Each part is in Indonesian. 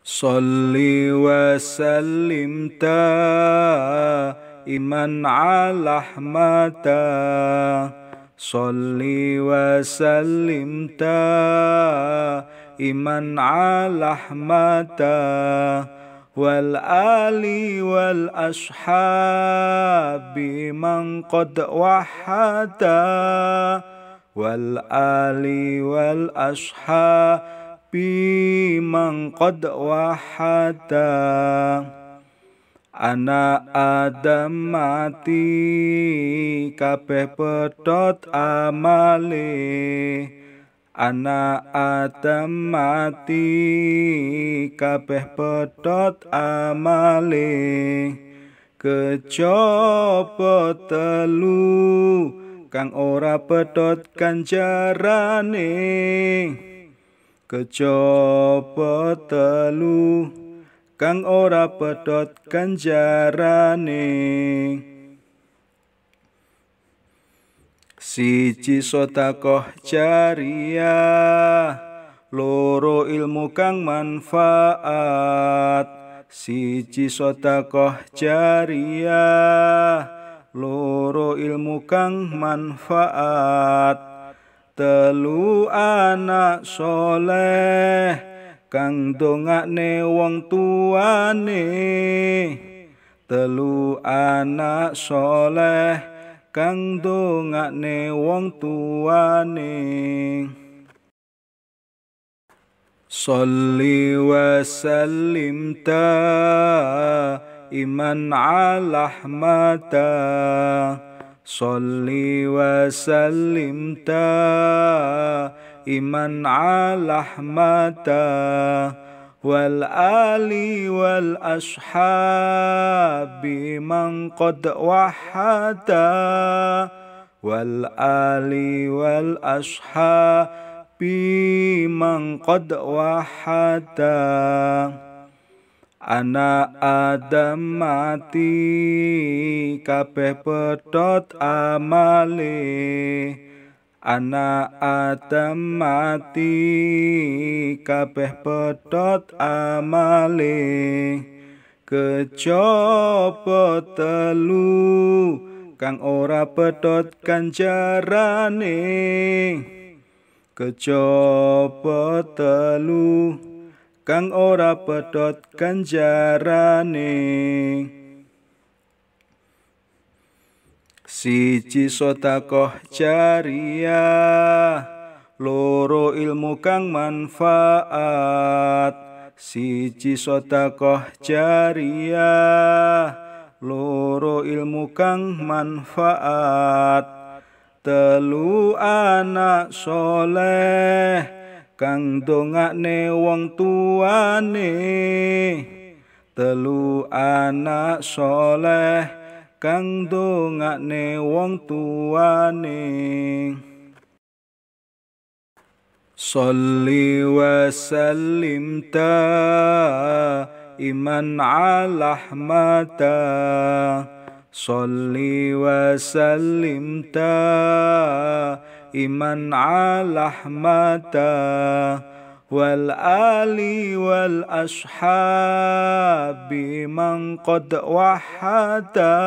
Sholli wa sallim iman ala ahmata. Sholli wa sallim iman ala ahmata. Wal ali wal ashabi man qad wahata. Wal ali wal ashabi man qad wahata. Anak Adam mati kabeh pedhot amale. Anak Adam mati kabeh pedhot amale. Kejaba telu kang ora pedhot ganjarane. Kejaba telu kang ora pedhot ganjarane. Siji sedekah jariyah, loro ilmu kang manfaat. Siji sedekah jariyah, loro ilmu kang manfaat. Telu anak soleh kang dongakne wong tuane. Telu anak soleh kang dongakne wong tuane. Sholli wa sallim iman ala ahmata. Sholli wa sallim iman ala ahmata. Wal ali wal ashabi man qad wahata. Wal ali wal ashabi man qad wahata. Anak Adam mati kabeh pedhot amale. Anak Adam mati kabeh pedhot amale. Kejaba telu kang ora pedhot ganjarane. Kejaba telu kang ora pedhot ganjarane. Siji sedekah jariyah, loro ilmu kang manfaat. Siji sedekah jariyah, loro ilmu kang manfaat. Telu anak soleh kang dongakne wong tuane. Telu anak soleh kang dongakne wong tuane. Sholli wa sallim iman ala ahmata. Sholli wa sallim iman ala ahmata. Wal ali wal ashabi man qad wahata.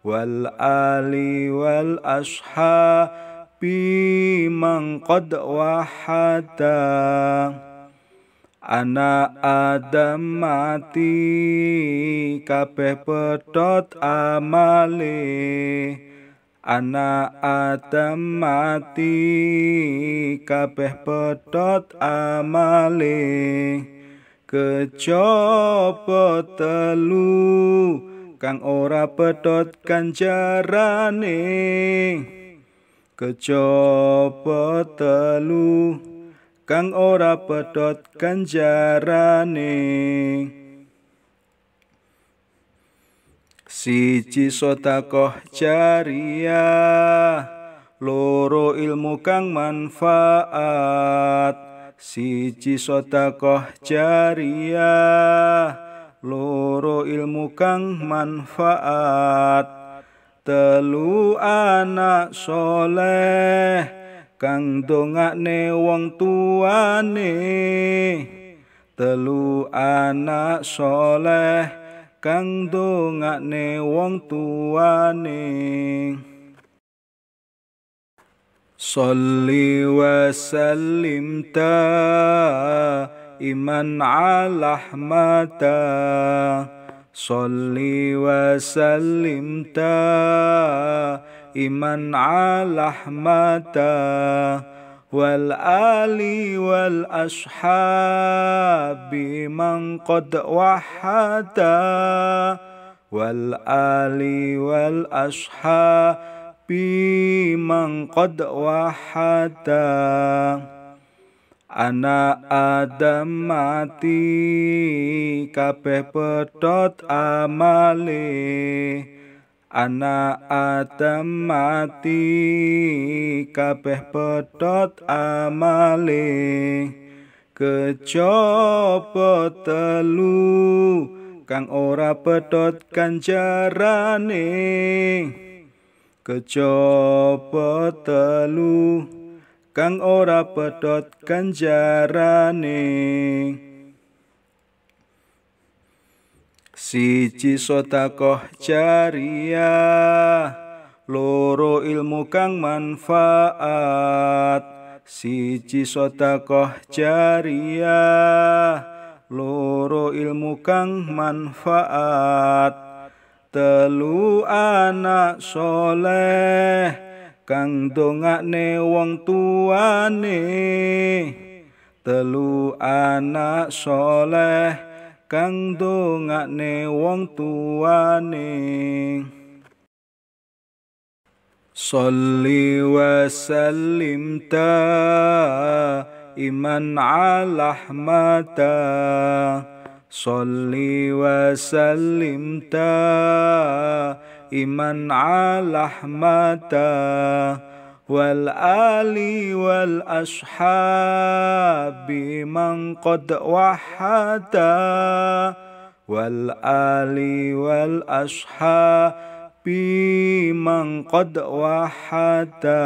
Wal ali wal ashabi man qad wahata. Anak Adam mati kabeh pedhot amale. Anak Adam mati kabeh pedhot amale. Kejaba telu kang ora pedhot ganjarane. Kejaba telu kang ora pedhot ganjarane. Siji sedekah jariyah, loro ilmu kang manfaat. Siji sedekah jariyah, loro ilmu kang manfaat. Telu anak soleh kang dongakne wong tuane. telu anak soleh kang dongakne wong tuane. Sholli wa sallim iman ala ahmada, Sholli wa sallim iman ala ahmada, wal ali wal ashabi man qad wahada, wal ali wal ashabi man qad wahada. Anak Adam mati kabeh pedhot amale, anak Adam mati kabeh pedhot amale, kejaba telu kang ora pedhot ganjarane, kejaba telu kang ora pedhot ganjarane. Siji sedekah jariyah, loro ilmu kang manfaat. Siji sedekah jariyah, loro ilmu kang manfaat. Telu anak soleh kang dongakne wong tuane, telu anak soleh kang dongakne wong tuane. Sholli wa sallim iman ala ahmada, Sholli wa sallim iman ala ahmada, wal ali wal ashabi man qad wahada, wal ali wal ashabi man qad wahada.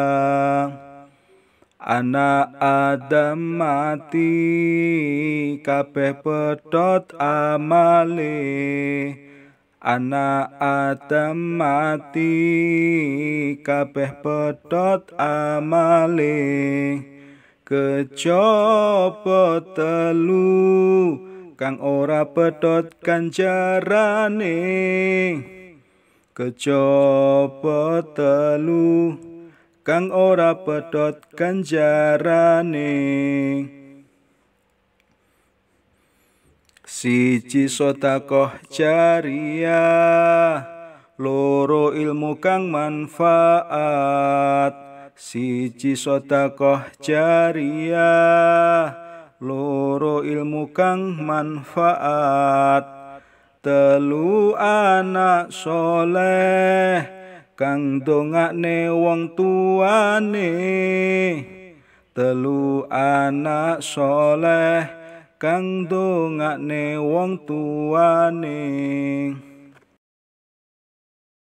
Anak Adam mati kabeh pedhot amale, anak Adam mati kabeh pedhot amale, kejaba telu kang ora pedhot ganjarane, kejaba telu kang ora pedhot ganjarane. Siji sedekah jariyah, loro ilmu kang manfaat. Siji sedekah jariyah, loro ilmu kang manfaat. Telu anak soleh kang dongakne wong tuane, telu anak soleh kang dongakne wong tuane.